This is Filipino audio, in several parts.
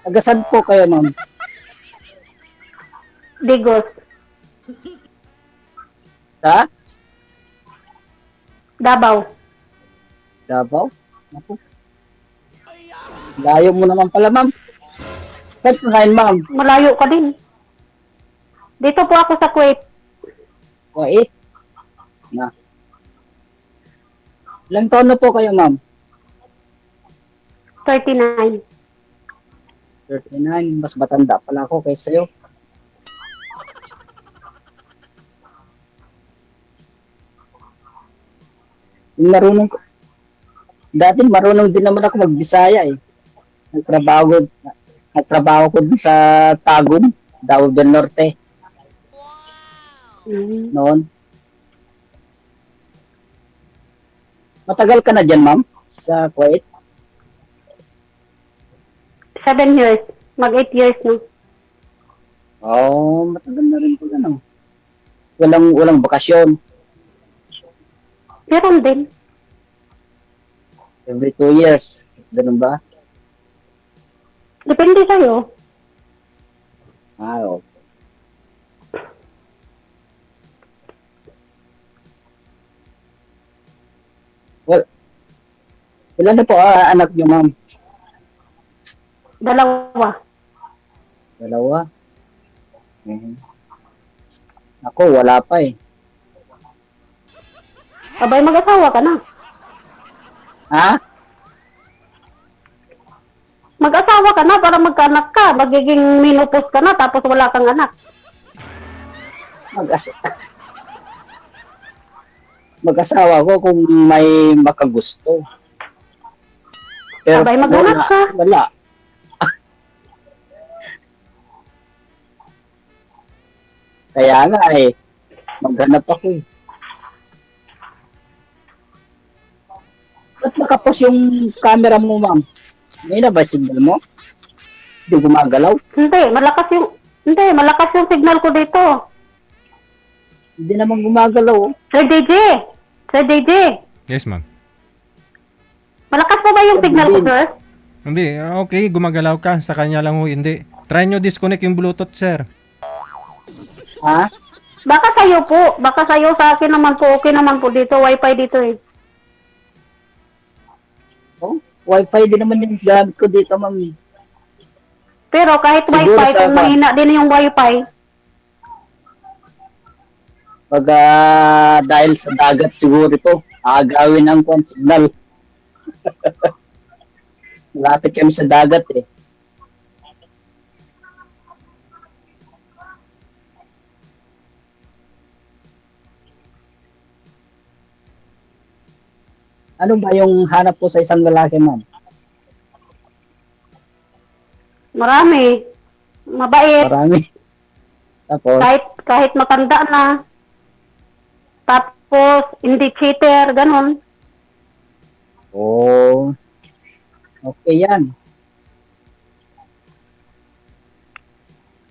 Tagasan po kayo, ma'am. Digos. Sa Davao. Davao? Ako. Layo mo naman pala, ma'am. Saan po ngayon, ma'am? Malayo ka din. Dito po ako sa Kuwait. Wait. Na. Ilang taon na po kayo, ma'am? 39. 39. Mas matanda pala ako kaysa sa'yo. Yung marunong ko. Dati marunong din naman ako magbisaya eh. Nagtrabaho ko dun sa Tagum, Davao del Norte, Mm. noon. Matagal ka na dyan, ma'am, sa Kuwait? 7 years. Mag 8 years na. Oh, matagal na rin po ano. Walang bakasyon. Meron din. Every 2 years. Ganun ba? Depende sa'yo. Ah, okay. Well, ilan na po anak niyo, ma'am? 2. Dalawa? Mhm. Ako, wala pa eh. Abay, mag-asawa ka na. Ha? Mag-asawa ka na para magkaanak ka. Magiging menopause ka na tapos wala kang anak. Mag-asawa ko kung may makagusto. Abay, maghanap ka. Wala. Kaya nga eh, maghanap ako eh. Ba't nakapos yung camera mo, ma'am? May na ba signal mo? Hindi gumagalaw? Malakas yung signal ko dito. Hindi naman gumagalaw. Oh. Sir DJ, Yes, ma'am. malakas pa ba yung signal ko, sir? Hindi, okay, gumagalaw ka. Sa kanya lang ho, hindi. Try nyo disconnect yung Bluetooth, sir. Ha? Baka sa'yo po. Baka sa'yo, sa akin naman po. Okay naman po dito. Wi-Fi dito eh. Oh, Wi-Fi din naman yung gamit ko dito, ma'am. Pero kahit Siguro Wi-Fi, sa kung mahina din yung Wi-Fi, Pag dahil sa dagat siguro ito, agawin ang signal. Malapit kami sa dagat eh. Ano ba yung hanap ko sa isang lalaki, ma'am? marami. Mabait. Marami. Tapos, Kahit matanda na. Tapos, hindi cheater, ganun. oh, okay yan.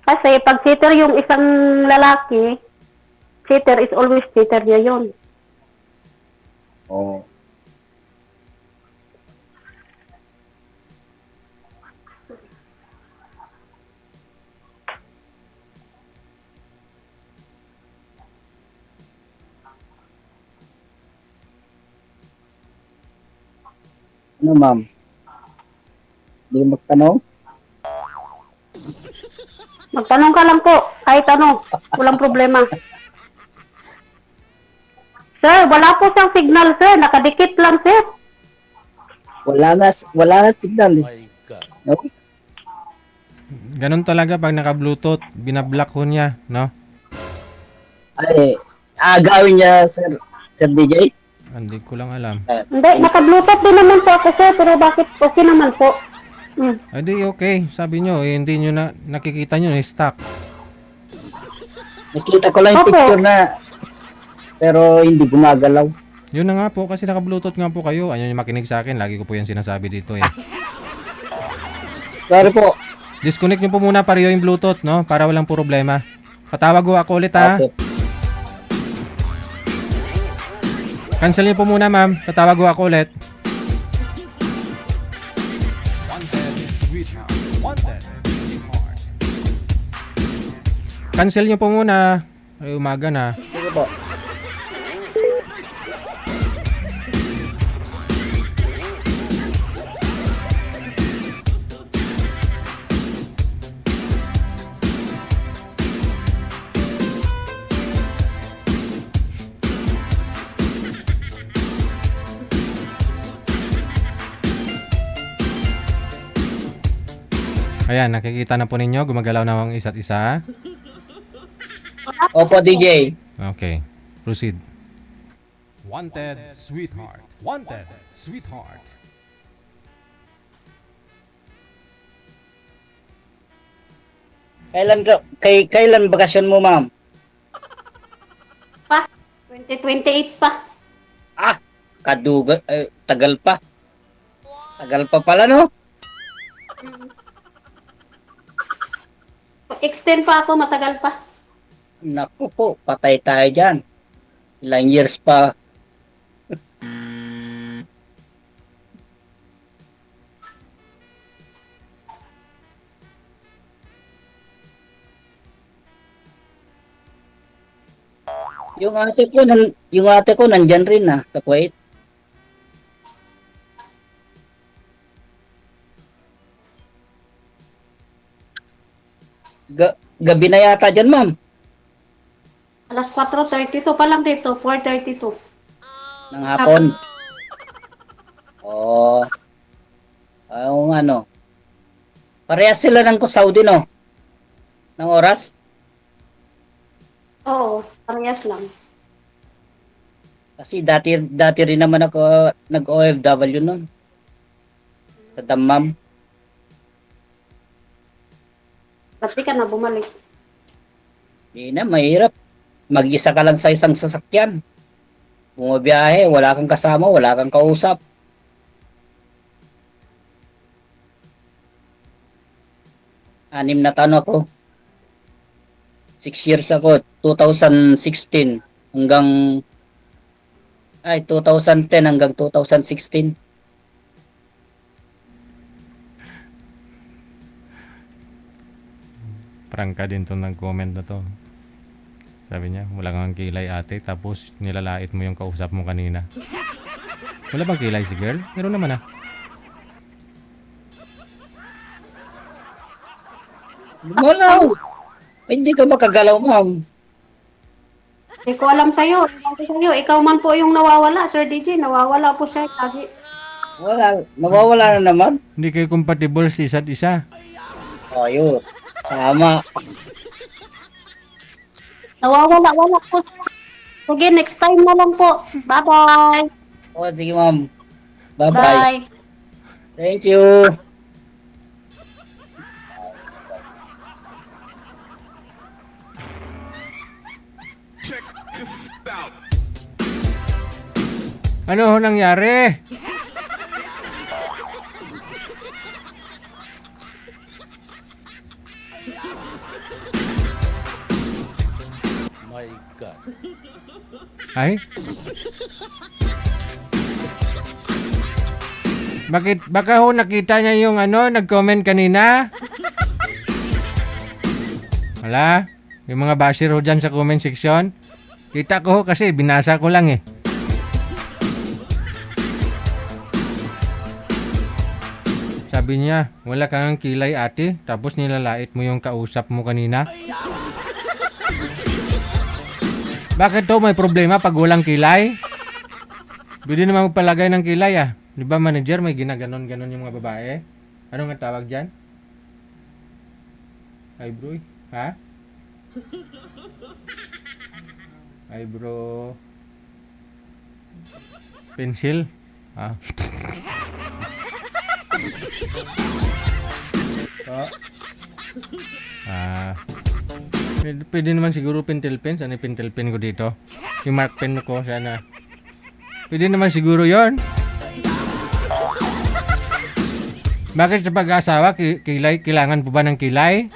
Kasi pag cheater yung isang lalaki, cheater is always cheater niya yun. Oh. Ano, ma'am? Hindi magtanong? Magtanong ka lang po, kahit ano, walang problema. Sir, wala po siyang signal, sir. Nakadikit lang, sir. Wala na signal eh. My God. No? Ganun talaga pag naka-Bluetooth, binablock ho niya, no? Ay, agawin niya, Sir DJ? Hindi ko lang alam. Hindi, naka-bluetooth din naman po ako, sir. Pero bakit okay naman po? Ay, di okay. Sabi nyo, eh, hindi nyo na, nakikita nyo, stock. Nakita ko lang yung Opo. picture na, pero hindi gumagalaw. Yun na nga po, kasi naka-Bluetooth nga po kayo. Ayaw nyo makinig sa akin, lagi ko po yan sinasabi dito eh. Sorry po. Disconnect nyo po muna pareho yung Bluetooth, no? Para walang problema. Patawag ko ako ulit, ha? Okay. Cancel nyo po muna, ma'am. Tatawag ko ako ulit. sweetheart. Wanted, sweetheart. Cancel nyo po muna. Ay, umaga na. Sige po. Ayan, nakikita na po ninyo. Gumagalaw na ang isa't isa. Opo, DJ. Okay. Proceed. Wanted, sweetheart. Wanted, sweetheart. Kailan bakasyon mo, ma'am? Pa, 2028 pa. Ah, tagal pa. Tagal pa pala, no? Extend pa ako, matagal pa. Naku po, patay tayo dyan. Ilang years pa. Yung ate ko nandyan rin na, sa Kuwait. Gabi na yata dyan, ma'am. Alas 4:32 pa lang dito, 4:32. Ng hapon. Oo. Ang ano. Parehas sila ng Saudi, no? Ng oras? Oo, parehas lang. Kasi dati rin naman ako nag-OFW nun. Sa Dammam. Ba't di ka na bumalik? Hindi na, mahirap. Mag-isa ka lang sa isang sasakyan. Bumabiyahe, wala kang kasama, wala kang kausap. Anim na taon ako. 6 years ako, 2016 hanggang 2010 hanggang 2016. Prangka din to nag-comment na to. Sabi niya, wala kang kilay ate, tapos nilalait mo yung kausap mo kanina. Wala bang kilay si girl? Meron naman ah. Wala. Hindi ka makagalaw, ma'am. Hindi ko alam sa'yo. Ikaw man po yung nawawala, Sir DJ. Nawawala po siya lagi. Wala. Nawawala na naman. Hindi kayo compatible sa isa't isa. O, yun. Tama. Nawawala po siya. Sige, next time na lang po. Bye-bye. O, sige, ma'am. Bye-bye. Bye. Thank you. Ano ho nangyari? My God. Ay? Bakit? Baka ho nakita niya yung nag-comment kanina? Wala? Yung mga basher ho dyan sa comment section? Kita ko ho kasi binasa ko lang eh. Sabi niya, wala kang kilay ate, tapos nilalait mo yung kausap mo kanina. Bakit to may problema pag walang kilay? Pwede naman magpalagay ng kilay ah. Di ba manager, may ginaganon-ganon yung mga babae? Ano nga tawag dyan? Eyebrow? Ha? Eyebrow... Pencil? Ah. Oh. Ah. Pwede naman siguro pentel pen. Saan yung pentel pen ko dito? Yung mark pen ko sana. Pwede naman siguro yon. Bakit sa pag-asawa, kilay, kailangan po ba ng kilay?